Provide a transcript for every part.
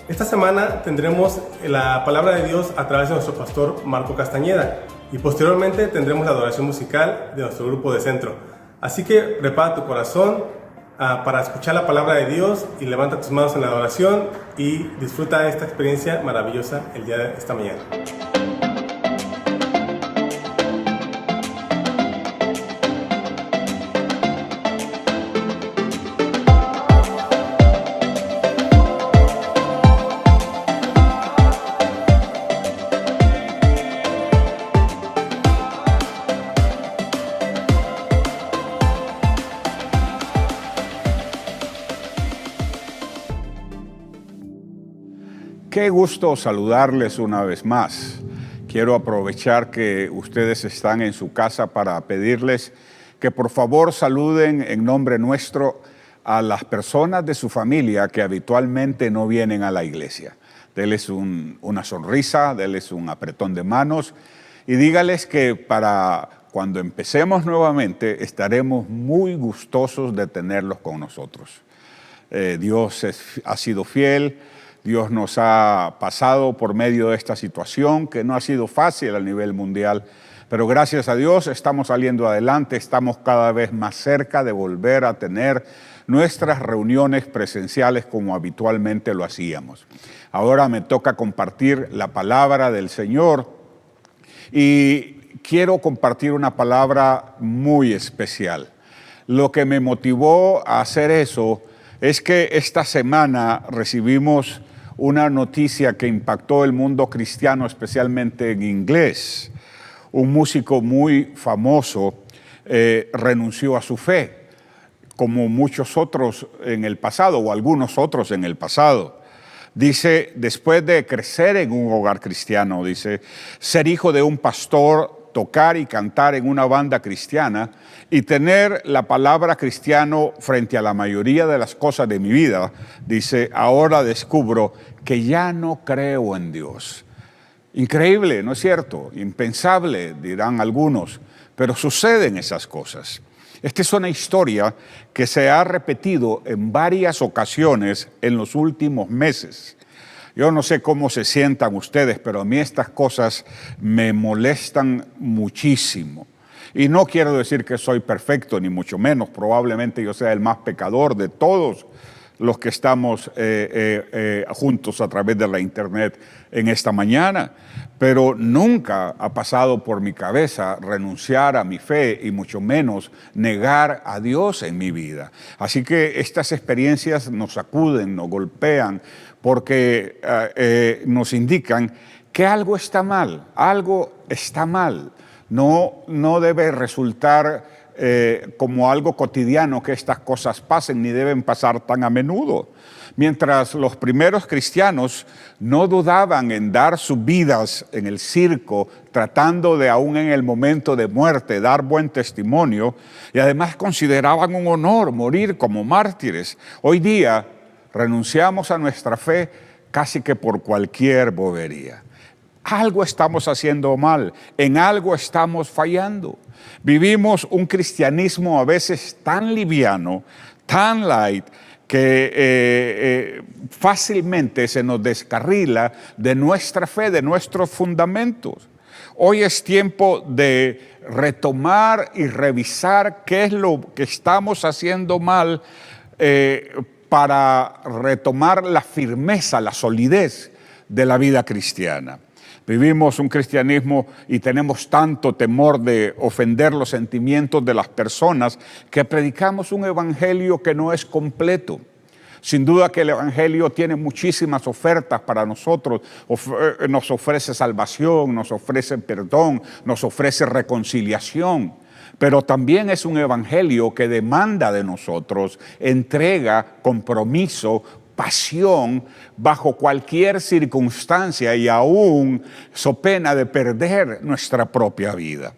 Esta semana tendremos la palabra de Dios a través de nuestro pastor Marco Castañeda y posteriormente tendremos la adoración musical de nuestro grupo de centro. Así que prepara tu corazón para escuchar la palabra de Dios y levanta tus manos en la adoración y disfruta de esta experiencia maravillosa el día de esta mañana. Qué gusto saludarles una vez más. Quiero aprovechar que ustedes están en su casa para pedirles que por favor saluden en nombre nuestro a las personas de su familia que habitualmente no vienen a la iglesia. Denles una sonrisa, denles un apretón de manos y dígales que para cuando empecemos nuevamente estaremos muy gustosos de tenerlos con nosotros. Dios ha sido fiel. Dios nos ha pasado por medio de esta situación que no ha sido fácil a nivel mundial, pero gracias a Dios estamos saliendo adelante, estamos cada vez más cerca de volver a tener nuestras reuniones presenciales como habitualmente lo hacíamos. Ahora me toca compartir la palabra del Señor y quiero compartir una palabra muy especial. Lo que me motivó a hacer eso es que esta semana recibimos una noticia que impactó el mundo cristiano, especialmente en inglés. Un músico muy famoso renunció a su fe, como muchos otros en el pasado, o algunos otros en el pasado. Dice, después de crecer en un hogar cristiano, dice, ser hijo de un pastor, tocar y cantar en una banda cristiana y tener la palabra cristiano frente a la mayoría de las cosas de mi vida, dice, ahora descubro que ya no creo en Dios. Increíble, ¿no es cierto? Impensable, dirán algunos, pero suceden esas cosas. Esta es una historia que se ha repetido en varias ocasiones en los últimos meses. Yo no sé cómo se sientan ustedes, pero a mí estas cosas me molestan muchísimo. Y no quiero decir que soy perfecto, ni mucho menos. Probablemente yo sea el más pecador de todos los que estamos juntos a través de la internet en esta mañana. Pero nunca ha pasado por mi cabeza renunciar a mi fe y mucho menos negar a Dios en mi vida. Así que estas experiencias nos sacuden, nos golpean, porque nos indican que algo está mal, algo está mal. No debe resultar como algo cotidiano que estas cosas pasen, ni deben pasar tan a menudo. Mientras los primeros cristianos no dudaban en dar sus vidas en el circo, tratando de aún en el momento de muerte dar buen testimonio, y además consideraban un honor morir como mártires. Hoy día renunciamos a nuestra fe casi que por cualquier bobería. Algo estamos haciendo mal, en algo estamos fallando. Vivimos un cristianismo a veces tan liviano, tan light, que fácilmente se nos descarrila de nuestra fe, de nuestros fundamentos. Hoy es tiempo de retomar y revisar qué es lo que estamos haciendo mal para retomar la firmeza, la solidez de la vida cristiana. Vivimos un cristianismo y tenemos tanto temor de ofender los sentimientos de las personas que predicamos un evangelio que no es completo. Sin duda que el evangelio tiene muchísimas ofertas para nosotros. Nos ofrece salvación, nos ofrece perdón, nos ofrece reconciliación. Pero también es un evangelio que demanda de nosotros entrega, compromiso, pasión bajo cualquier circunstancia y aún so pena de perder nuestra propia vida.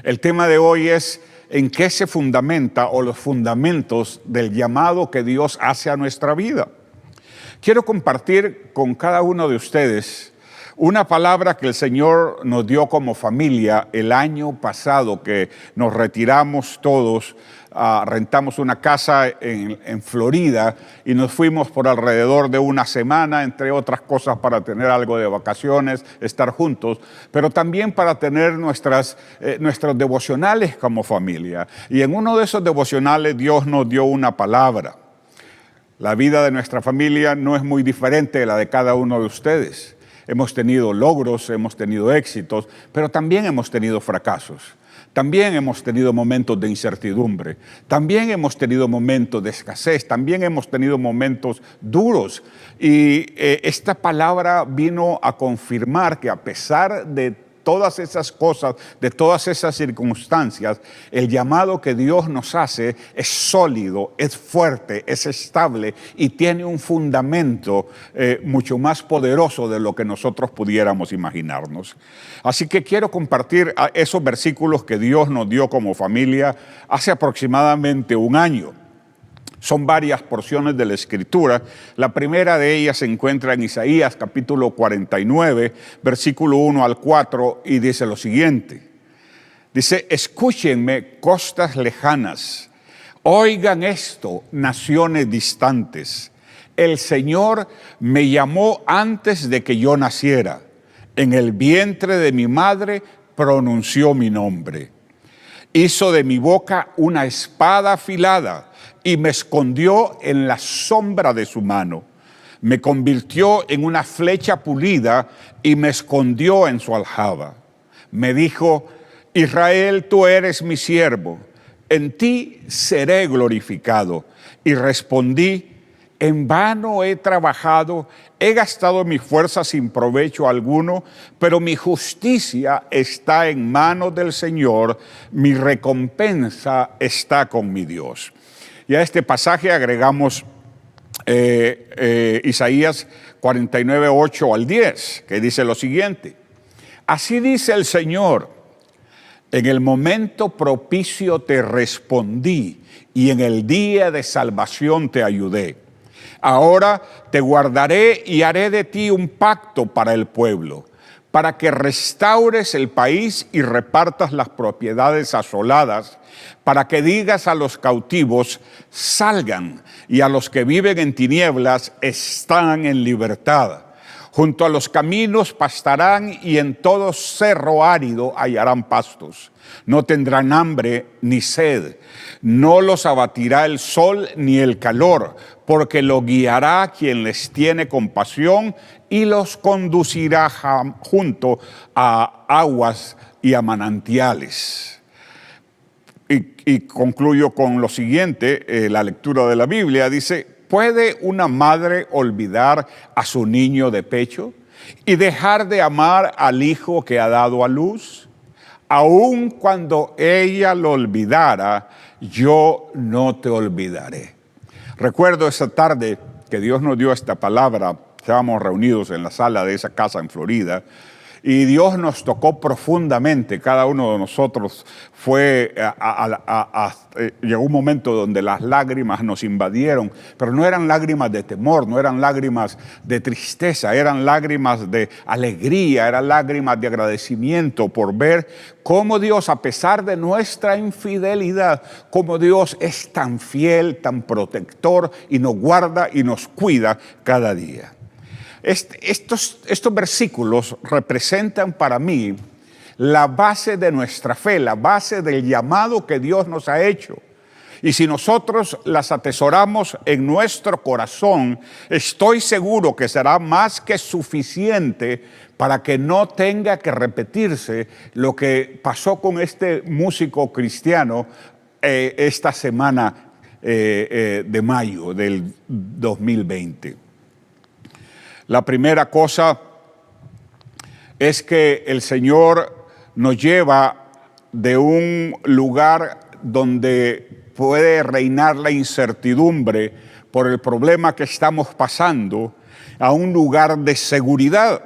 El tema de hoy es en qué se fundamenta o los fundamentos del llamado que Dios hace a nuestra vida. Quiero compartir con cada uno de ustedes Una palabra que el Señor nos dio como familia el año pasado, que nos retiramos todos, rentamos una casa en Florida y nos fuimos por alrededor de una semana, entre otras cosas para tener algo de vacaciones, estar juntos, pero también para tener nuestros devocionales como familia. Y en uno de esos devocionales Dios nos dio una palabra. La vida de nuestra familia no es muy diferente de la de cada uno de ustedes. Hemos tenido logros, hemos tenido éxitos, pero también hemos tenido fracasos. También hemos tenido momentos de incertidumbre. También hemos tenido momentos de escasez. También hemos tenido momentos duros. Y esta palabra vino a confirmar que a pesar de todas esas cosas, de todas esas circunstancias, el llamado que Dios nos hace es sólido, es fuerte, es estable y tiene un fundamento mucho más poderoso de lo que nosotros pudiéramos imaginarnos. Así que quiero compartir esos versículos que Dios nos dio como familia hace aproximadamente un año. Son varias porciones de la Escritura. La primera de ellas se encuentra en Isaías capítulo 49, versículo 1 al 4, y dice lo siguiente. Dice, escúchenme, costas lejanas, oigan esto, naciones distantes. El Señor me llamó antes de que yo naciera. En el vientre de mi madre pronunció mi nombre. Hizo de mi boca una espada afilada y me escondió en la sombra de su mano. Me convirtió en una flecha pulida y me escondió en su aljaba. Me dijo, Israel, tú eres mi siervo, en ti seré glorificado. Y respondí, en vano he trabajado, he gastado mi fuerza sin provecho alguno, pero mi justicia está en manos del Señor, mi recompensa está con mi Dios. Y a este pasaje agregamos Isaías 49, 8 al 10, que dice lo siguiente. Así dice el Señor, en el momento propicio te respondí y en el día de salvación te ayudé. Ahora te guardaré y haré de ti un pacto para el pueblo, para que restaures el país y repartas las propiedades asoladas, para que digas a los cautivos, salgan, y a los que viven en tinieblas, están en libertad. Junto a los caminos pastarán y en todo cerro árido hallarán pastos. No tendrán hambre ni sed, no los abatirá el sol ni el calor, porque lo guiará quien les tiene compasión y los conducirá junto a aguas y a manantiales. Y concluyo con lo siguiente, la lectura de la Biblia dice, ¿puede una madre olvidar a su niño de pecho y dejar de amar al hijo que ha dado a luz? Aun cuando ella lo olvidara, yo no te olvidaré. Recuerdo esa tarde que Dios nos dio esta palabra, estábamos reunidos en la sala de esa casa en Florida, y Dios nos tocó profundamente. Cada uno de nosotros llegó un momento donde las lágrimas nos invadieron, pero no eran lágrimas de temor, no eran lágrimas de tristeza, eran lágrimas de alegría, eran lágrimas de agradecimiento por ver cómo Dios, a pesar de nuestra infidelidad, cómo Dios es tan fiel, tan protector y nos guarda y nos cuida cada día. Estos versículos representan para mí la base de nuestra fe, la base del llamado que Dios nos ha hecho. Y si nosotros las atesoramos en nuestro corazón, estoy seguro que será más que suficiente para que no tenga que repetirse lo que pasó con este músico cristiano esta semana de mayo del 2020. La primera cosa es que el Señor nos lleva de un lugar donde puede reinar la incertidumbre por el problema que estamos pasando a un lugar de seguridad.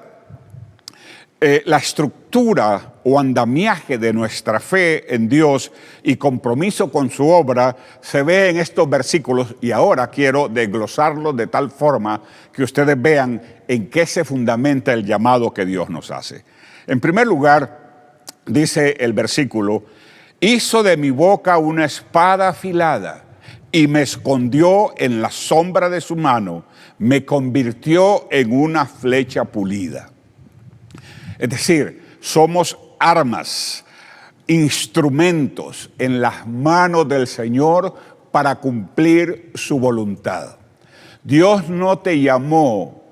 la estructura o andamiaje de nuestra fe en Dios y compromiso con su obra se ve en estos versículos, y ahora quiero desglosarlos de tal forma que ustedes vean en qué se fundamenta el llamado que Dios nos hace. En primer lugar, dice el versículo: hizo de mi boca una espada afilada y me escondió en la sombra de su mano, me convirtió en una flecha pulida. Es decir, somos armas, instrumentos en las manos del Señor para cumplir su voluntad. Dios no te llamó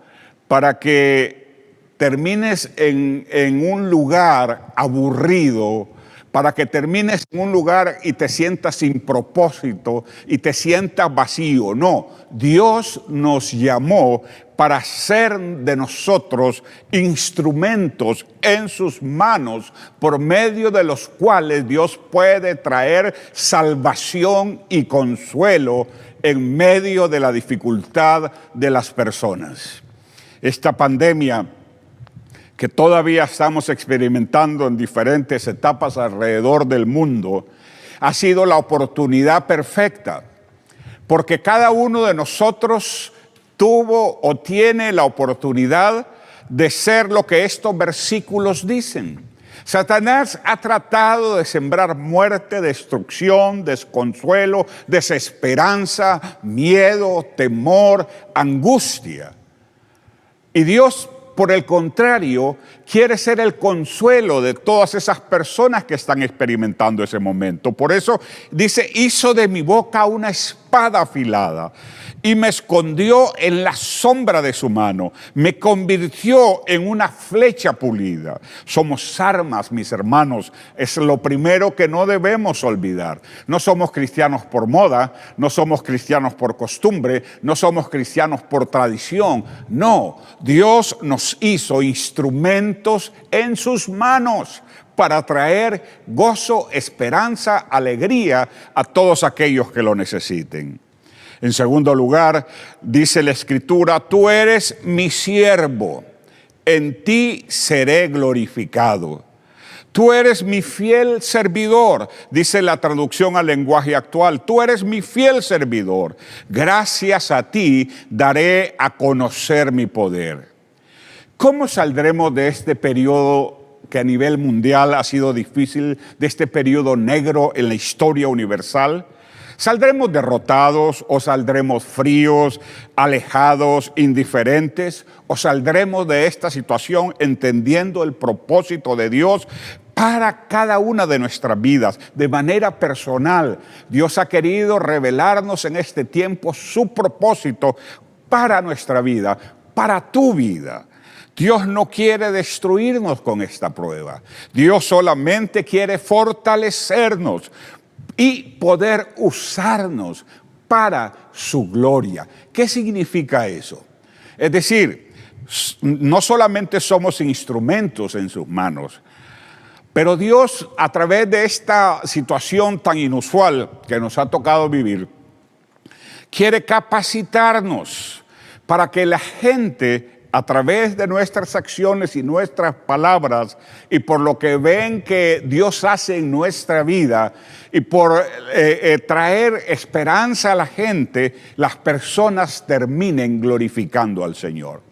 para que termines en un lugar aburrido, para que termines en un lugar y te sientas sin propósito y te sientas vacío. No, Dios nos llamó para ser de nosotros instrumentos en sus manos, por medio de los cuales Dios puede traer salvación y consuelo en medio de la dificultad de las personas. Esta pandemia que todavía estamos experimentando en diferentes etapas alrededor del mundo, ha sido la oportunidad perfecta, porque cada uno de nosotros tuvo o tiene la oportunidad de ser lo que estos versículos dicen. Satanás ha tratado de sembrar muerte, destrucción, desconsuelo, desesperanza, miedo, temor, angustia. Y Dios, por el contrario, quiere ser el consuelo de todas esas personas que están experimentando ese momento. Por eso dice: hizo de mi boca una espada afilada y me escondió en la sombra de su mano, me convirtió en una flecha pulida. Somos armas, mis hermanos, es lo primero que no debemos olvidar. No somos cristianos por moda, no somos cristianos por costumbre, no somos cristianos por tradición. No, Dios nos hizo instrumentos en sus manos para traer gozo, esperanza, alegría a todos aquellos que lo necesiten. En segundo lugar, dice la Escritura: tú eres mi siervo, en ti seré glorificado. Tú eres mi fiel servidor, dice la traducción al lenguaje actual. Tú eres mi fiel servidor. Gracias a ti daré a conocer mi poder. ¿Cómo saldremos de este periodo que a nivel mundial ha sido difícil, de este periodo negro en la historia universal? ¿Saldremos derrotados o saldremos fríos, alejados, indiferentes? ¿O saldremos de esta situación entendiendo el propósito de Dios para cada una de nuestras vidas, de manera personal? Dios ha querido revelarnos en este tiempo su propósito para nuestra vida, para tu vida. Dios no quiere destruirnos con esta prueba. Dios solamente quiere fortalecernos y poder usarnos para su gloria. ¿Qué significa eso? Es decir, no solamente somos instrumentos en sus manos, pero Dios, a través de esta situación tan inusual que nos ha tocado vivir, quiere capacitarnos para que la gente, a través de nuestras acciones y nuestras palabras, y por lo que ven que Dios hace en nuestra vida, y por traer esperanza a la gente, las personas terminen glorificando al Señor.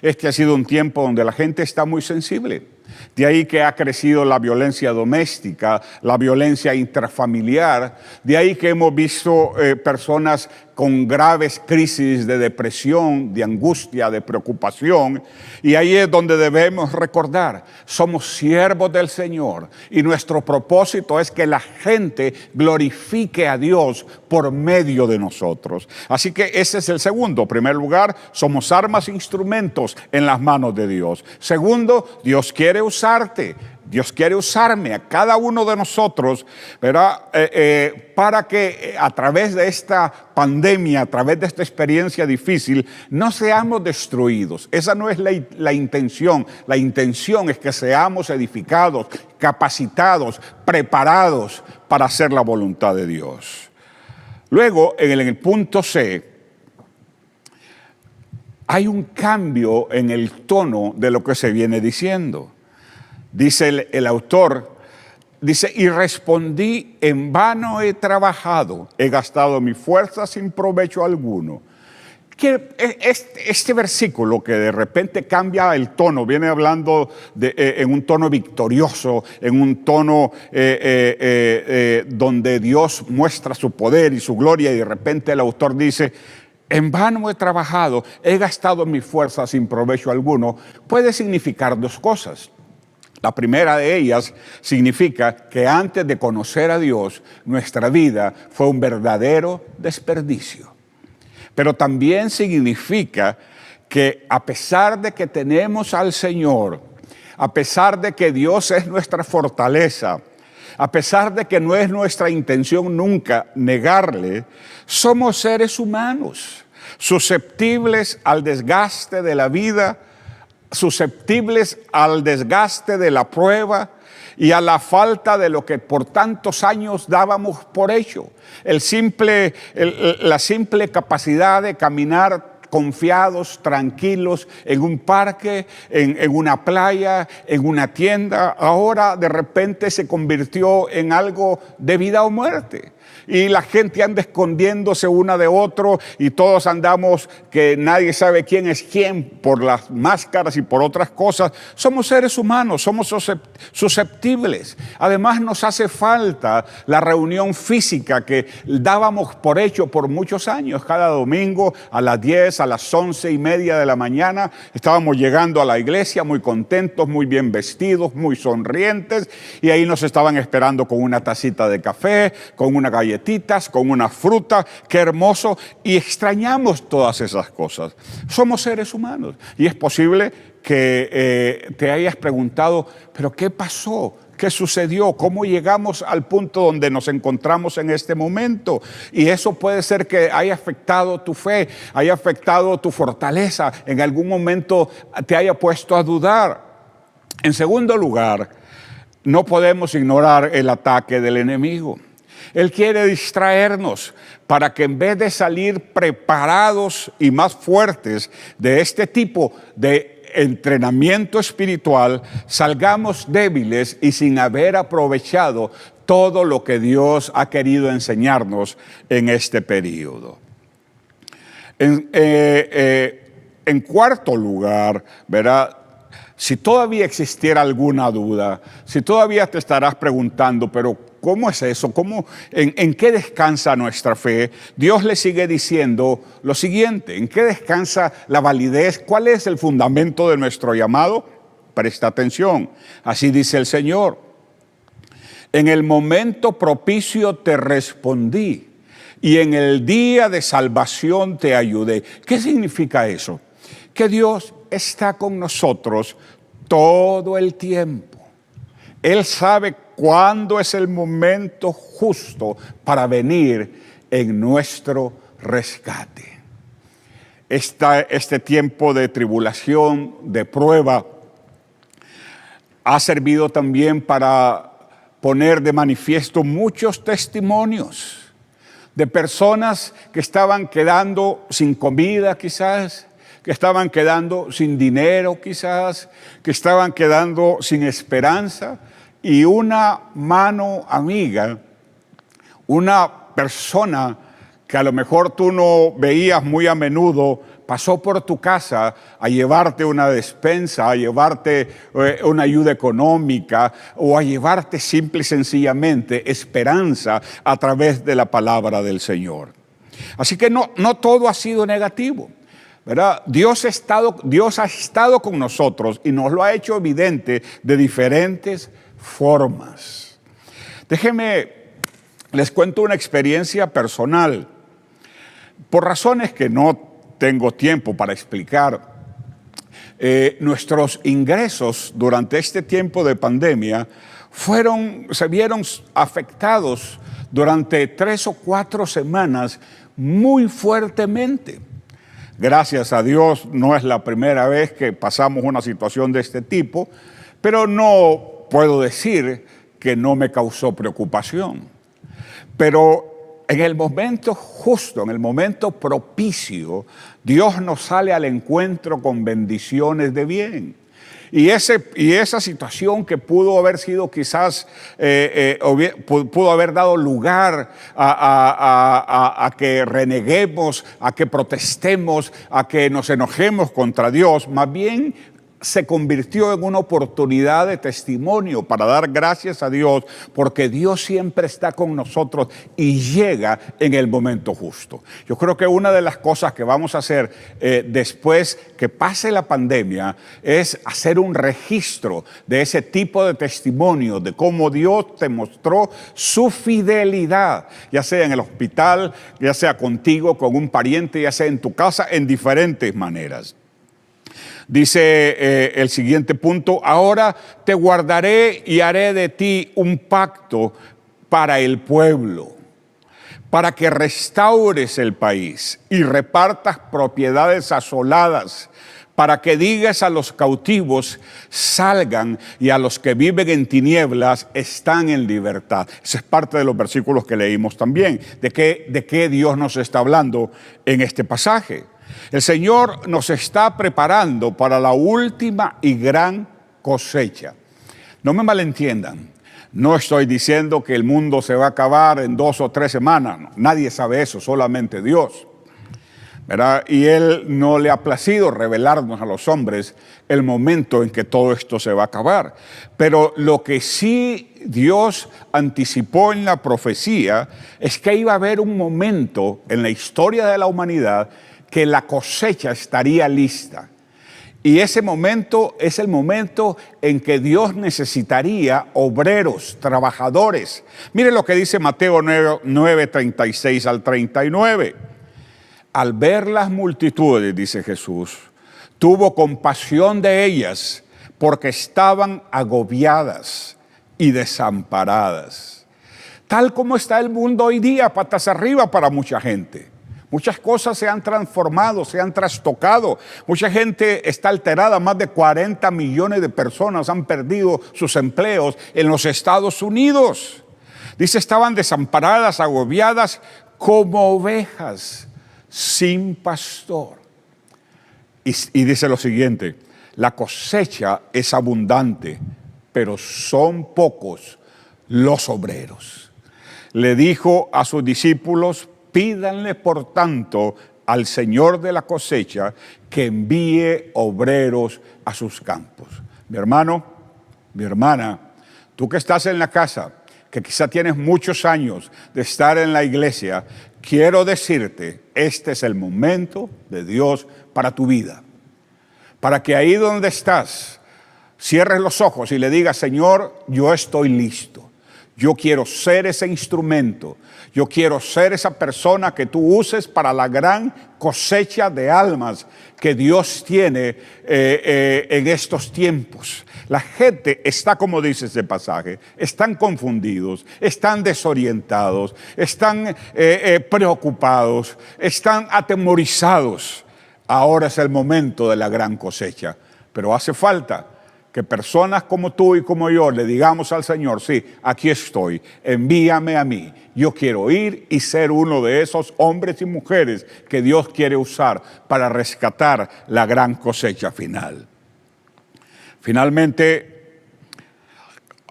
Este ha sido un tiempo donde la gente está muy sensible. De ahí que ha crecido la violencia doméstica, la violencia intrafamiliar. De ahí que hemos visto personas con graves crisis de depresión, de angustia, de preocupación. Y ahí es donde debemos recordar: somos siervos del Señor y nuestro propósito es que la gente glorifique a Dios por medio de nosotros. Así que ese es el segundo. En primer lugar, somos armas e instrumentos en las manos de Dios. Segundo, Dios quiere usarte. Dios quiere usarme a cada uno de nosotros, ¿verdad? Para que a través de esta pandemia, a través de esta experiencia difícil, no seamos destruidos. Esa no es la intención. La intención es que seamos edificados, capacitados, preparados para hacer la voluntad de Dios. Luego, en el punto C, hay un cambio en el tono de lo que se viene diciendo. Dice el autor, dice, y respondí, en vano he trabajado, he gastado mi fuerza sin provecho alguno. Que este versículo que de repente cambia el tono, viene hablando en un tono victorioso, en un tono donde Dios muestra su poder y su gloria, y de repente el autor dice, en vano he trabajado, he gastado mi fuerza sin provecho alguno, puede significar dos cosas. La primera de ellas significa que antes de conocer a Dios, nuestra vida fue un verdadero desperdicio. Pero también significa que a pesar de que tenemos al Señor, a pesar de que Dios es nuestra fortaleza, a pesar de que no es nuestra intención nunca negarle, somos seres humanos, susceptibles al desgaste de la vida, susceptibles al desgaste de la prueba y a la falta de lo que por tantos años dábamos por hecho. La simple capacidad de caminar confiados, tranquilos, en un parque, en una playa, en una tienda, ahora de repente se convirtió en algo de vida o muerte. Y la gente anda escondiéndose una de otro y todos andamos que nadie sabe quién es quién por las máscaras y por otras cosas. Somos seres humanos, somos susceptibles. Además nos hace falta la reunión física que dábamos por hecho por muchos años. Cada domingo a las 10, a las 11:30 de la mañana estábamos llegando a la iglesia muy contentos, muy bien vestidos, muy sonrientes, y ahí nos estaban esperando con una tacita de café, con una galletitas, con una fruta, qué hermoso, y extrañamos todas esas cosas. Somos seres humanos y es posible que te hayas preguntado, pero ¿qué pasó? ¿Qué sucedió? ¿Cómo llegamos al punto donde nos encontramos en este momento? Y eso puede ser que haya afectado tu fe, haya afectado tu fortaleza, en algún momento te haya puesto a dudar. En segundo lugar, no podemos ignorar el ataque del enemigo. Él quiere distraernos para que en vez de salir preparados y más fuertes de este tipo de entrenamiento espiritual, salgamos débiles y sin haber aprovechado todo lo que Dios ha querido enseñarnos en este periodo. En cuarto lugar, ¿verdad? Si todavía existiera alguna duda, si todavía te estarás preguntando, pero ¿cómo es eso? ¿En qué descansa nuestra fe? Dios le sigue diciendo lo siguiente: ¿en qué descansa la validez? ¿Cuál es el fundamento de nuestro llamado? Presta atención. Así dice el Señor: en el momento propicio te respondí y en el día de salvación te ayudé. ¿Qué significa eso? Que Dios está con nosotros todo el tiempo. Él sabe cuándo es el momento justo para venir en nuestro rescate. Este tiempo de tribulación, de prueba, ha servido también para poner de manifiesto muchos testimonios de personas que estaban quedando sin comida quizás, que estaban quedando sin dinero quizás, que estaban quedando sin esperanza, y una mano amiga, una persona que a lo mejor tú no veías muy a menudo, pasó por tu casa a llevarte una despensa, a llevarte una ayuda económica o a llevarte simple y sencillamente esperanza a través de la palabra del Señor. Así que no todo ha sido negativo, ¿verdad? Dios ha estado con nosotros y nos lo ha hecho evidente de diferentes formas. Déjenme, les cuento una experiencia personal. Por razones que no tengo tiempo para explicar, nuestros ingresos durante este tiempo de pandemia se vieron afectados durante 3 o 4 semanas muy fuertemente. Gracias a Dios no es la primera vez que pasamos una situación de este tipo, pero no puedo decir que no me causó preocupación. Pero en el momento justo, en el momento propicio, Dios nos sale al encuentro con bendiciones de bien. Y esa situación que pudo haber sido quizás, pudo haber dado lugar a que reneguemos, a que protestemos, a que nos enojemos contra Dios, más bien se convirtió en una oportunidad de testimonio para dar gracias a Dios, porque Dios siempre está con nosotros y llega en el momento justo. Yo creo que una de las cosas que vamos a hacer después que pase la pandemia es hacer un registro de ese tipo de testimonio, de cómo Dios te mostró su fidelidad, ya sea en el hospital, ya sea contigo, con un pariente, ya sea en tu casa, en diferentes maneras. Dice el siguiente punto: ahora te guardaré y haré de ti un pacto para el pueblo, para que restaures el país y repartas propiedades asoladas, para que digas a los cautivos, salgan, y a los que viven en tinieblas, están en libertad. Esa es parte de los versículos que leímos también. ¿De qué Dios nos está hablando en este pasaje? El Señor nos está preparando para la última y gran cosecha. No me malentiendan, no estoy diciendo que el mundo se va a acabar en 2 o 3 semanas. No, nadie sabe eso, solamente Dios, ¿verdad? Y Él no le ha placido revelarnos a los hombres el momento en que todo esto se va a acabar. Pero lo que sí Dios anticipó en la profecía es que iba a haber un momento en la historia de la humanidad que la cosecha estaría lista. Y ese momento es el momento en que Dios necesitaría obreros, trabajadores. Mire lo que dice Mateo 9, 36 al 39. Al ver las multitudes, dice Jesús, tuvo compasión de ellas porque estaban agobiadas y desamparadas. Tal como está el mundo hoy día, patas arriba para mucha gente. Muchas cosas se han transformado, se han trastocado. Mucha gente está alterada. Más de 40 millones de personas han perdido sus empleos en los Estados Unidos. Dice, estaban desamparadas, agobiadas, como ovejas sin pastor. Y dice lo siguiente: la cosecha es abundante, pero son pocos los obreros. Le dijo a sus discípulos: pídanle por tanto al Señor de la cosecha que envíe obreros a sus campos. Mi hermano, mi hermana, tú que estás en la casa, que quizá tienes muchos años de estar en la iglesia, quiero decirte, este es el momento de Dios para tu vida. Para que ahí donde estás, cierres los ojos y le digas: Señor, yo estoy listo. Yo quiero ser ese instrumento. Yo quiero ser esa persona que tú uses para la gran cosecha de almas que Dios tiene en estos tiempos. La gente está, como dice este pasaje, están confundidos, están desorientados, están preocupados, están atemorizados. Ahora es el momento de la gran cosecha, pero hace falta que personas como tú y como yo le digamos al Señor: sí, aquí estoy, envíame a mí. Yo quiero ir y ser uno de esos hombres y mujeres que Dios quiere usar para rescatar la gran cosecha final. Finalmente,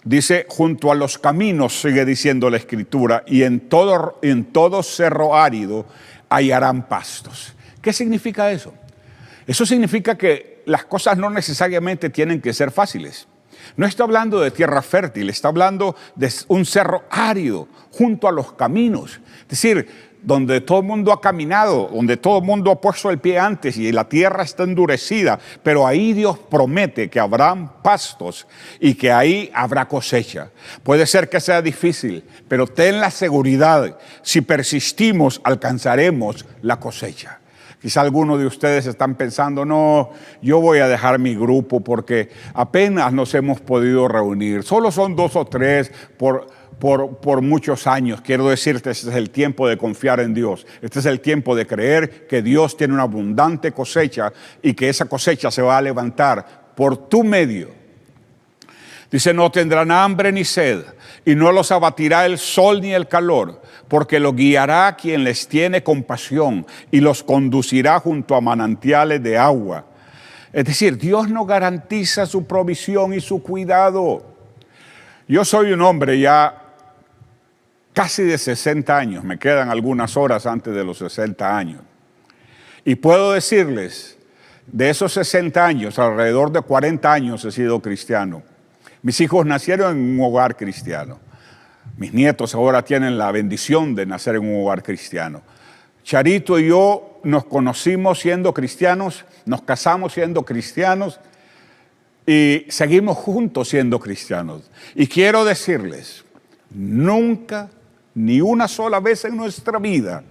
dice, junto a los caminos, sigue diciendo la Escritura, y en todo cerro árido hallarán pastos. ¿Qué significa eso? Eso significa que las cosas no necesariamente tienen que ser fáciles. No está hablando de tierra fértil, está hablando de un cerro árido junto a los caminos. Es decir, donde todo el mundo ha caminado, donde todo el mundo ha puesto el pie antes y la tierra está endurecida, pero ahí Dios promete que habrán pastos y que ahí habrá cosecha. Puede ser que sea difícil, pero ten la seguridad, si persistimos alcanzaremos la cosecha. Quizá algunos de ustedes están pensando: no, yo voy a dejar mi grupo porque apenas nos hemos podido reunir. Solo son 2 o 3 por muchos años. Quiero decirte, este es el tiempo de confiar en Dios. Este es el tiempo de creer que Dios tiene una abundante cosecha y que esa cosecha se va a levantar por tu medio. Dice: no tendrán hambre ni sed, y no los abatirá el sol ni el calor, porque los guiará quien les tiene compasión y los conducirá junto a manantiales de agua. Es decir, Dios nos garantiza su provisión y su cuidado. Yo soy un hombre ya casi de 60 años, me quedan algunas horas antes de los 60 años. Y puedo decirles, de esos 60 años, alrededor de 40 años he sido cristiano. Mis hijos nacieron en un hogar cristiano. Mis nietos ahora tienen la bendición de nacer en un hogar cristiano. Charito y yo nos conocimos siendo cristianos, nos casamos siendo cristianos y seguimos juntos siendo cristianos. Y quiero decirles, nunca, ni una sola vez en nuestra vida,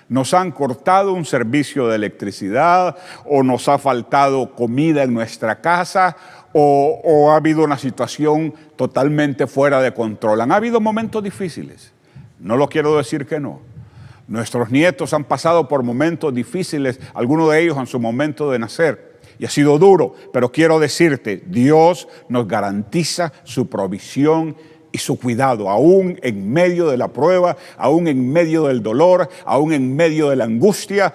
nos han cortado un servicio de electricidad o nos ha faltado comida en nuestra casa o ha habido una situación totalmente fuera de control. Han habido momentos difíciles, no lo quiero decir que no. Nuestros nietos han pasado por momentos difíciles, algunos de ellos en su momento de nacer, y ha sido duro, pero quiero decirte, Dios nos garantiza su provisión y su cuidado, aún en medio de la prueba, aún en medio del dolor, aún en medio de la angustia.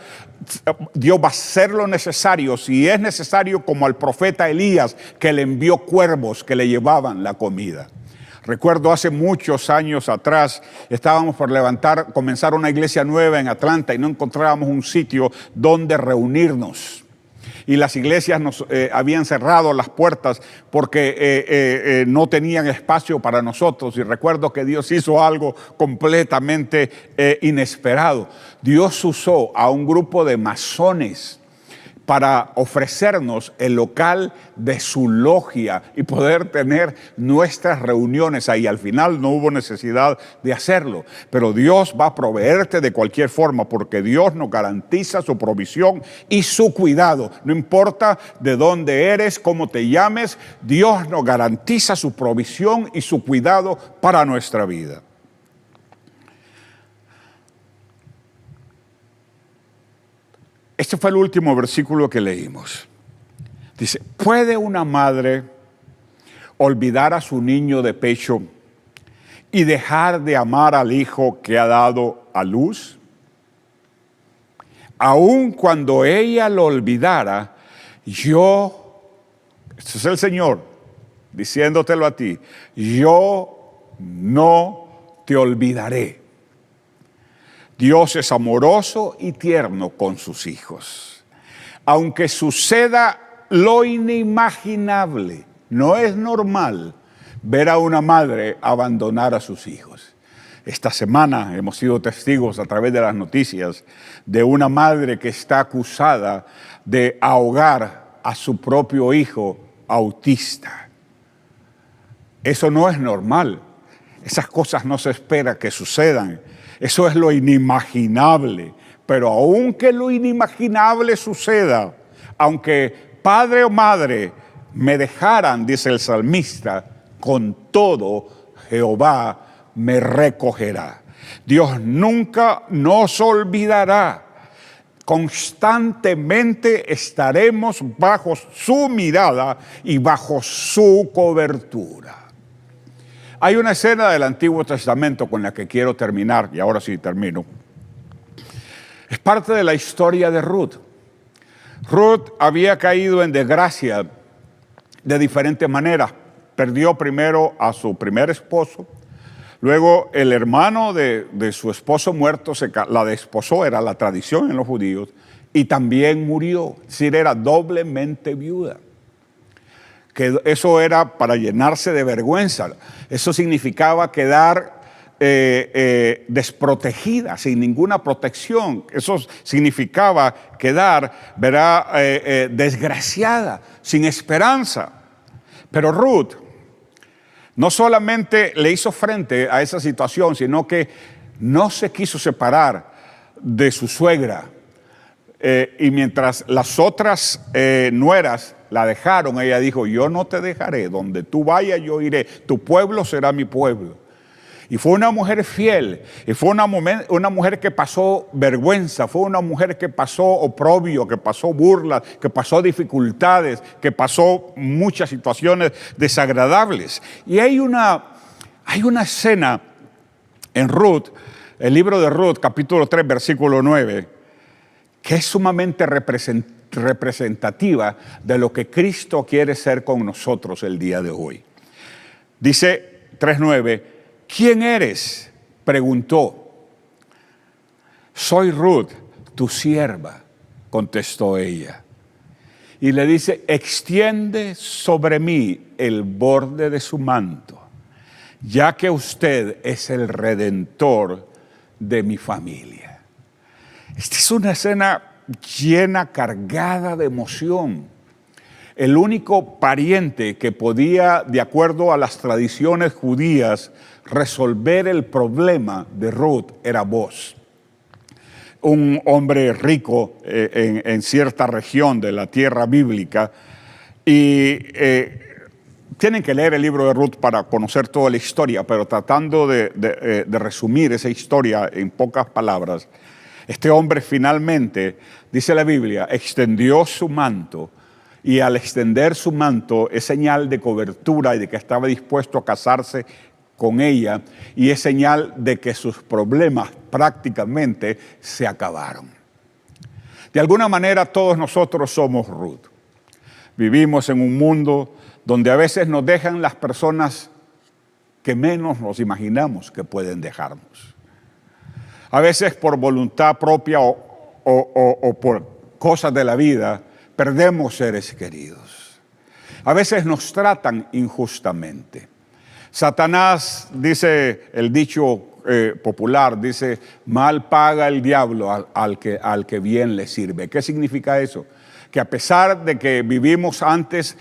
Dios va a hacer lo necesario, si es necesario, como al profeta Elías, que le envió cuervos que le llevaban la comida. Recuerdo hace muchos años atrás, estábamos por comenzar una iglesia nueva en Atlanta y no encontrábamos un sitio donde reunirnos. Y las iglesias nos habían cerrado las puertas porque no tenían espacio para nosotros. Y recuerdo que Dios hizo algo completamente inesperado. Dios usó a un grupo de masones para ofrecernos el local de su logia y poder tener nuestras reuniones ahí. Al final no hubo necesidad de hacerlo, pero Dios va a proveerte de cualquier forma porque Dios nos garantiza su provisión y su cuidado. No importa de dónde eres, cómo te llames, Dios nos garantiza su provisión y su cuidado para nuestra vida. Este fue el último versículo que leímos. Dice, ¿puede una madre olvidar a su niño de pecho y dejar de amar al hijo que ha dado a luz? Aun cuando ella lo olvidara, este es el Señor diciéndotelo a ti, yo no te olvidaré. Dios es amoroso y tierno con sus hijos. Aunque suceda lo inimaginable, no es normal ver a una madre abandonar a sus hijos. Esta semana hemos sido testigos a través de las noticias de una madre que está acusada de ahogar a su propio hijo autista. Eso no es normal. Esas cosas no se espera que sucedan. Eso es lo inimaginable. Pero aunque lo inimaginable suceda, aunque padre o madre me dejaran, dice el salmista, con todo Jehová me recogerá. Dios nunca nos olvidará. Constantemente estaremos bajo su mirada y bajo su cobertura. Hay una escena del Antiguo Testamento con la que quiero terminar, y ahora sí termino. Es parte de la historia de Ruth. Ruth había caído en desgracia de diferentes maneras. Perdió primero a su primer esposo, luego el hermano de su esposo muerto la desposó, era la tradición en los judíos, y también murió, es decir, era doblemente viuda. Que eso era para llenarse de vergüenza. Eso significaba quedar desprotegida, sin ninguna protección. Eso significaba quedar, desgraciada, sin esperanza. Pero Ruth no solamente le hizo frente a esa situación, sino que no se quiso separar de su suegra. Y mientras las otras nueras la dejaron, ella dijo, yo no te dejaré, donde tú vayas yo iré, tu pueblo será mi pueblo. Y fue una mujer fiel, y fue una mujer que pasó vergüenza, fue una mujer que pasó oprobio, que pasó burlas, que pasó dificultades, que pasó muchas situaciones desagradables. Y hay una escena en Ruth, el libro de Ruth, capítulo 3, versículo 9, que es sumamente representativa representativa de lo que Cristo quiere ser con nosotros el día de hoy. Dice 3:9, ¿quién eres?, preguntó. Soy Ruth, tu sierva, contestó ella. Y le dice, extiende sobre mí el borde de su manto, ya que usted es el redentor de mi familia. Esta es una escena llena, cargada de emoción. El único pariente que podía, de acuerdo a las tradiciones judías, resolver el problema de Ruth era Boaz, un hombre rico en cierta región de la tierra bíblica. Y tienen que leer el libro de Ruth para conocer toda la historia, pero tratando de resumir esa historia en pocas palabras, este hombre finalmente, dice la Biblia, extendió su manto, y al extender su manto es señal de cobertura y de que estaba dispuesto a casarse con ella, y es señal de que sus problemas prácticamente se acabaron. De alguna manera todos nosotros somos Ruth. Vivimos en un mundo donde a veces nos dejan las personas que menos nos imaginamos que pueden dejarnos. A veces por voluntad propia o por cosas de la vida perdemos seres queridos. A veces nos tratan injustamente. Satanás, dice el dicho popular, dice, mal paga el diablo al que bien le sirve. ¿Qué significa eso? Que a pesar de que vivimos antes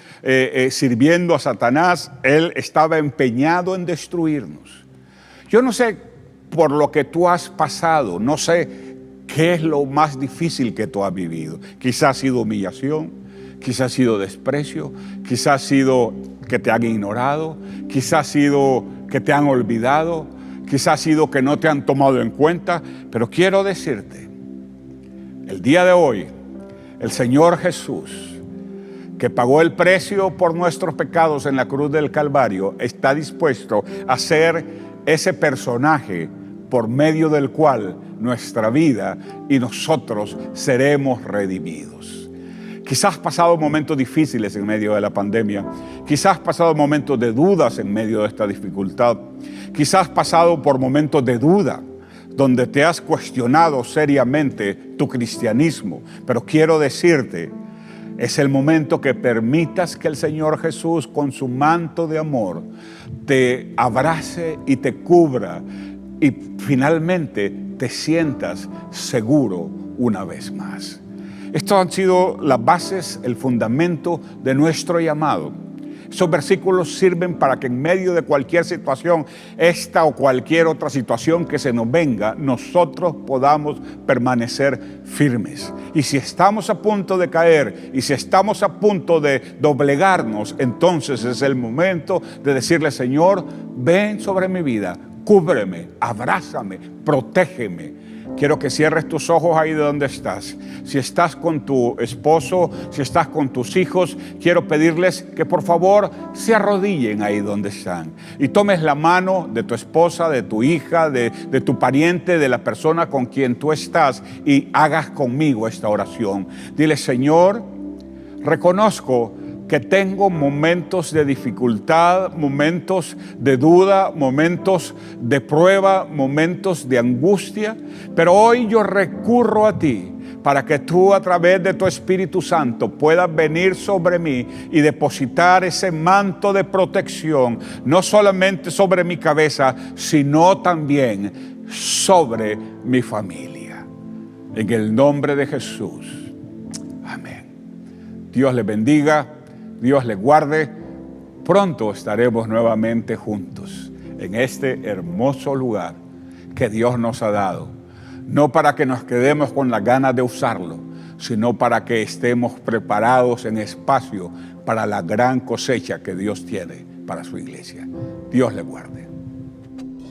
sirviendo a Satanás, él estaba empeñado en destruirnos. Yo no sé por lo que tú has pasado, no sé qué es lo más difícil que tú has vivido. Quizás ha sido humillación, quizás ha sido desprecio, quizás ha sido que te han ignorado, quizás ha sido que te han olvidado, quizás ha sido que no te han tomado en cuenta, pero quiero decirte, el día de hoy, el Señor Jesús, que pagó el precio por nuestros pecados en la cruz del Calvario, está dispuesto a ser ese personaje por medio del cual nuestra vida y nosotros seremos redimidos. Quizás has pasado momentos difíciles en medio de la pandemia. Quizás has pasado momentos de dudas en medio de esta dificultad. Quizás has pasado por momentos de duda donde te has cuestionado seriamente tu cristianismo. Pero quiero decirte, es el momento que permitas que el Señor Jesús con su manto de amor te abrace y te cubra y finalmente te sientas seguro una vez más. Estas han sido las bases, el fundamento de nuestro llamado. Esos versículos sirven para que en medio de cualquier situación, esta o cualquier otra situación que se nos venga, nosotros podamos permanecer firmes. Y si estamos a punto de caer, y si estamos a punto de doblegarnos, entonces es el momento de decirle, Señor, ven sobre mi vida, cúbreme, abrázame, protégeme. Quiero que cierres tus ojos ahí de donde estás. Si estás con tu esposo, si estás con tus hijos, quiero pedirles que por favor se arrodillen ahí donde están. Y tomes la mano de tu esposa, de tu hija, de tu pariente, de la persona con quien tú estás y hagas conmigo esta oración. Dile, Señor, reconozco que tengo momentos de dificultad, momentos de duda, momentos de prueba, momentos de angustia, pero hoy yo recurro a ti para que tú a través de tu Espíritu Santo puedas venir sobre mí y depositar ese manto de protección, no solamente sobre mi cabeza, sino también sobre mi familia. En el nombre de Jesús. Amén. Dios les bendiga. Dios les guarde. Pronto estaremos nuevamente juntos en este hermoso lugar que Dios nos ha dado. No para que nos quedemos con las ganas de usarlo, sino para que estemos preparados en espacio para la gran cosecha que Dios tiene para su iglesia. Dios les guarde.